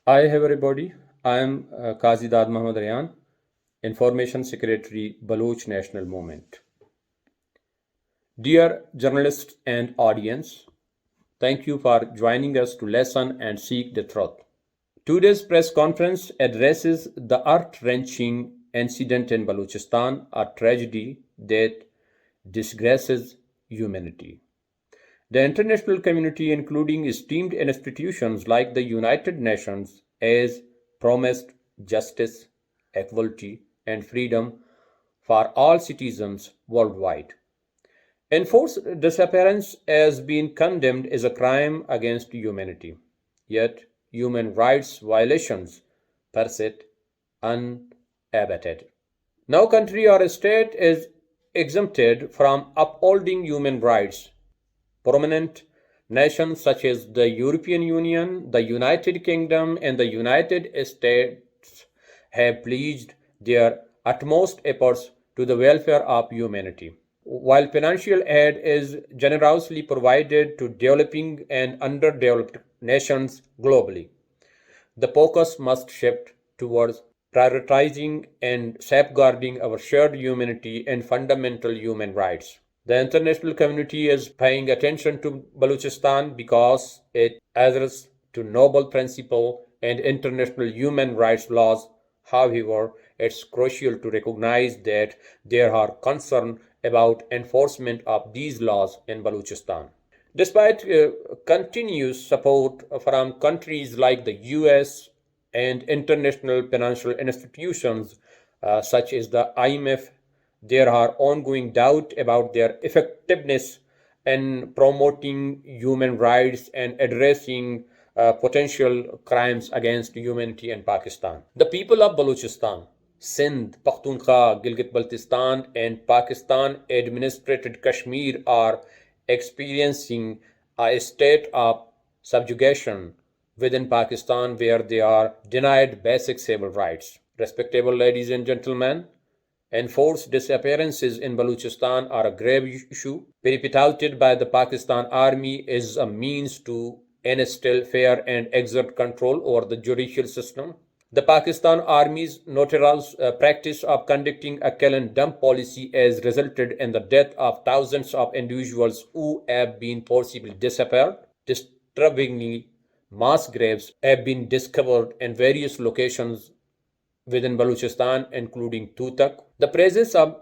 Hi everybody, I am Qazi Dad Muhammad Rayan, Information Secretary, Baloch National Movement. Dear journalists and audience, thank you for joining us to listen and seek the truth. Today's press conference addresses the heart-wrenching incident in Balochistan, a tragedy that disgraces humanity. The international community, including esteemed institutions like the United Nations, has promised justice, equality, and freedom for all citizens worldwide. Enforced disappearance has been condemned as a crime against humanity. Yet, human rights violations persist unabated. No country or state is exempted from upholding human rights. Prominent nations such as the European Union, the United Kingdom, and the United States have pledged their utmost efforts to the welfare of humanity. While financial aid is generously provided to developing and underdeveloped nations globally, the focus must shift towards prioritizing and safeguarding our shared humanity and fundamental human rights. The international community is paying attention to Balochistan because it adheres to noble principle and international human rights laws. However, it's crucial to recognize that there are concerns about enforcement of these laws in Balochistan. Despite continuous support from countries like the US and international financial institutions such as the IMF, there are ongoing doubt about their effectiveness in promoting human rights and addressing potential crimes against humanity in Pakistan. The people of Balochistan, Sindh, Pakhtunkhwa, Gilgit-Baltistan, and Pakistan administered Kashmir are experiencing a state of subjugation within Pakistan where they are denied basic civil rights. Respectable ladies and gentlemen, enforced disappearances in Balochistan are a grave issue. Perpetuated by the Pakistan Army is a means to instill fear and exert control over the judicial system. The Pakistan Army's notorious practice of conducting a kill and dump policy has resulted in the death of thousands of individuals who have been forcibly disappeared. Disturbingly, mass graves have been discovered in various locations within Balochistan, including Tutak. The presence of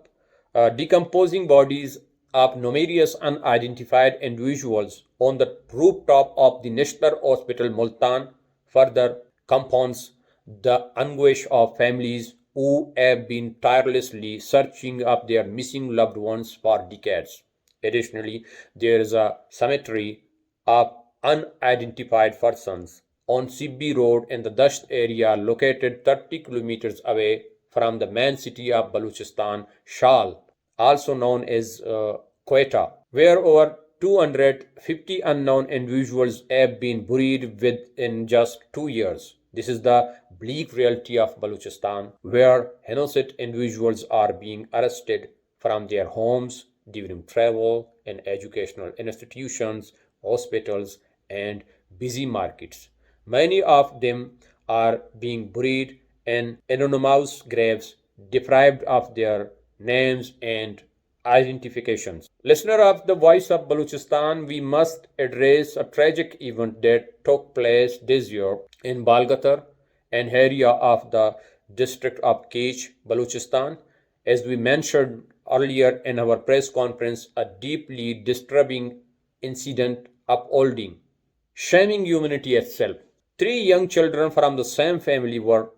decomposing bodies of numerous unidentified individuals on the rooftop of the Nishtar Hospital Multan further compounds the anguish of families who have been tirelessly searching up their missing loved ones for decades. Additionally, there is a cemetery of unidentified persons on Sibbi Road in the Dasht area located 30 kilometers away from the main city of Balochistan, Shaal, also known as Quetta, where over 250 unknown individuals have been buried within just 2 years. This is the bleak reality of Balochistan, where innocent individuals are being arrested from their homes during travel in educational institutions, hospitals, and busy markets. Many of them are being buried in anonymous graves, deprived of their names and identifications. Listener of the Voice of Balochistan, we must address a tragic event that took place this year in Balgatar, an area of the district of Keech, Balochistan. As we mentioned earlier in our press conference, a deeply disturbing incident upholding, shaming humanity itself. Three young children from the same family were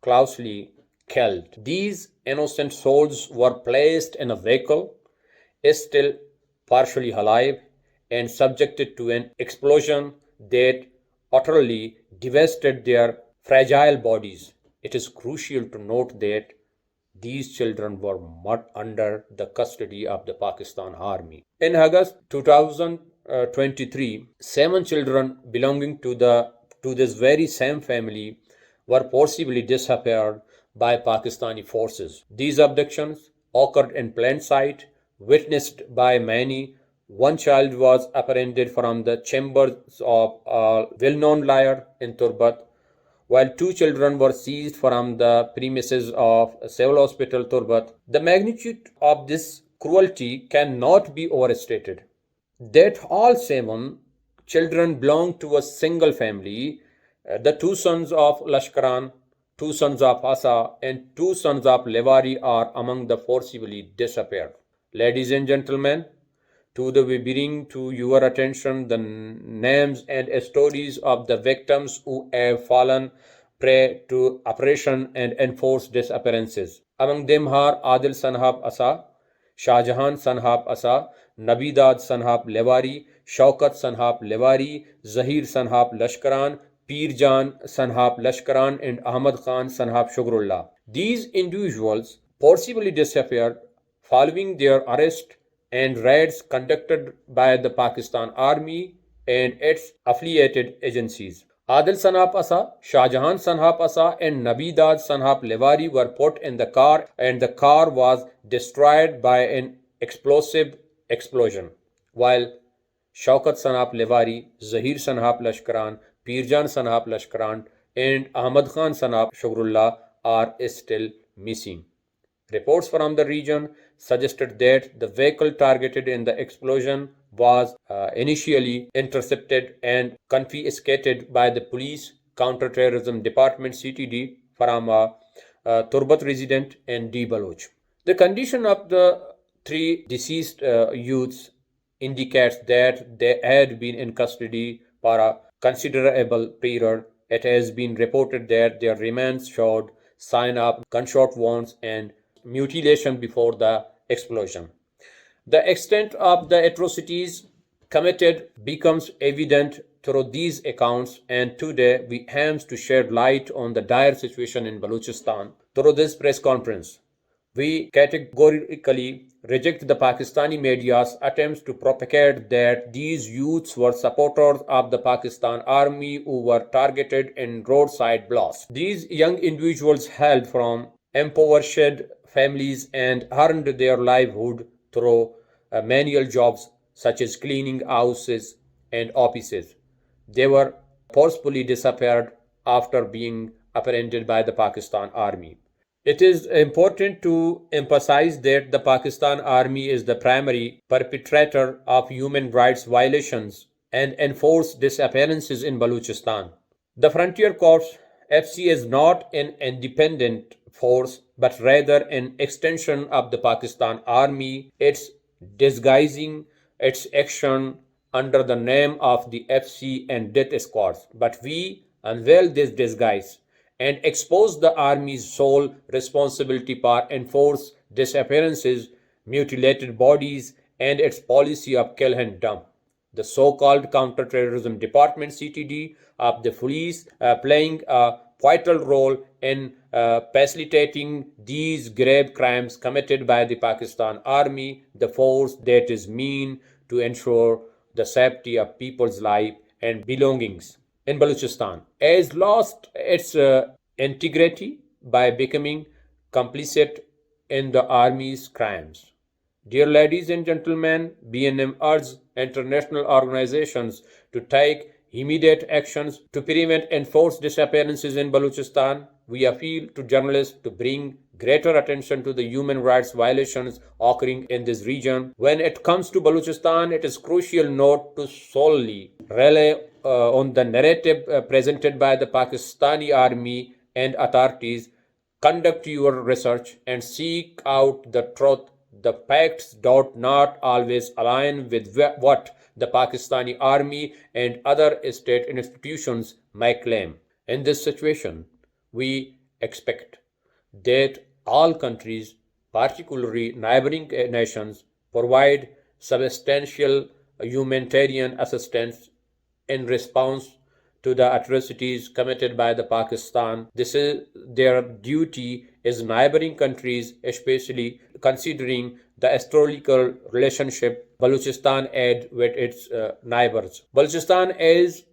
closely killed. These innocent souls were placed in a vehicle, still partially alive, and subjected to an explosion that utterly devastated their fragile bodies. It is crucial to note that these children were not under the custody of the Pakistan Army. In August 2023, seven children belonging to this very same family were forcibly disappeared by Pakistani forces. These abductions occurred in plain sight, witnessed by many. One child was apprehended from the chambers of a well-known lawyer in Turbat, while 2 children were seized from the premises of Civil Hospital Turbat. The magnitude of this cruelty cannot be overstated. That all 7 children belonged to a single family, the 2 sons of Lashkaran, 2 sons of Asa, and 2 sons of Levari are among the forcibly disappeared. Ladies and gentlemen, we bring to your attention the names and stories of the victims who have fallen prey to oppression and enforced disappearances. Among them are Adil Sanhab Asa, Shahjahan Sanhab Asa, Nabidad Sanhab Levari, Shaukat Sanhab Levari, Zahir Sanhab Lashkaran, Pirjan Sanhab Lashkaran, and Ahmad Khan Sanhab Shugrullah. These individuals forcibly disappeared following their arrest and raids conducted by the Pakistan Army and its affiliated agencies. Adil Sanhab Asa, Shahjahan Sanhab Asa, and Nabidad Sanhab Levari were put in the car, and the car was destroyed by an explosive explosion, while Shaukat Sanhab Levari, Zahir Sanhab Lashkaran, Pirjan Sanhab Lashkaran, and Ahmad Khan Sanhab Shugrullah are still missing. Reports from the region suggested that the vehicle targeted in the explosion was initially intercepted and confiscated by the police counter-terrorism department CTD from a Turbat resident and D. Baloch. The condition of the 3 deceased youths indicates that they had been in custody for a considerable period. It has been reported that their remains showed sign of gunshot wounds and mutilation before the explosion. The extent of the atrocities committed becomes evident through these accounts, and today we aim to shed light on the dire situation in Balochistan through this press conference. We categorically reject the Pakistani media's attempts to propagate that these youths were supporters of the Pakistan Army who were targeted in roadside blasts. These young individuals hailed from impoverished families and earned their livelihood through manual jobs such as cleaning houses and offices. They were forcefully disappeared after being apprehended by the Pakistan Army. It is important to emphasize that the Pakistan Army is the primary perpetrator of human rights violations and enforced disappearances in Balochistan. The Frontier Corps FC is not an independent force but rather an extension of the Pakistan Army. It's disguising its action under the name of the FC and death squads. But we unveil this disguise and expose the Army's sole responsibility for enforced disappearances, mutilated bodies, and its policy of kill and dump. The so-called counter-terrorism department CTD of the police playing a vital role in facilitating these grave crimes committed by the Pakistan Army, the force that is meant to ensure the safety of people's life and belongings in Balochistan, has lost its integrity by becoming complicit in the Army's crimes. Dear ladies and gentlemen, BNM urges international organizations to take immediate actions to prevent enforced disappearances in Balochistan. We appeal to journalists to bring greater attention to the human rights violations occurring in this region. When it comes to Balochistan, it is crucial not to solely rely on the narrative presented by the Pakistani Army and authorities. Conduct your research and seek out the truth. The facts do not always align with what the Pakistani Army and other state institutions may claim. In this situation, we expect that all countries, particularly neighboring nations, provide substantial humanitarian assistance in response to the atrocities committed by the Pakistan. This is their duty as neighboring countries, especially considering the historical relationship Balochistan had with its neighbors. Balochistan has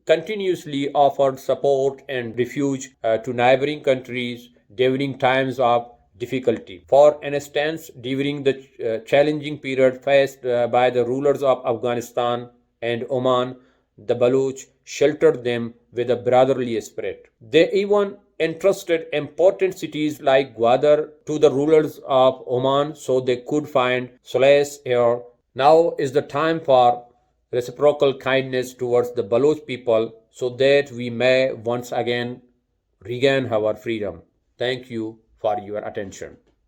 continuously offered support and refuge to neighboring countries during times of difficulty. For instance, during the challenging period faced by the rulers of Afghanistan and Oman, the Baloch sheltered them with a brotherly spirit. They even entrusted important cities like Gwadar to the rulers of Oman so they could find solace here. Now is the time for reciprocal kindness towards the Baloch people so that we may once again regain our freedom. Thank you for your attention.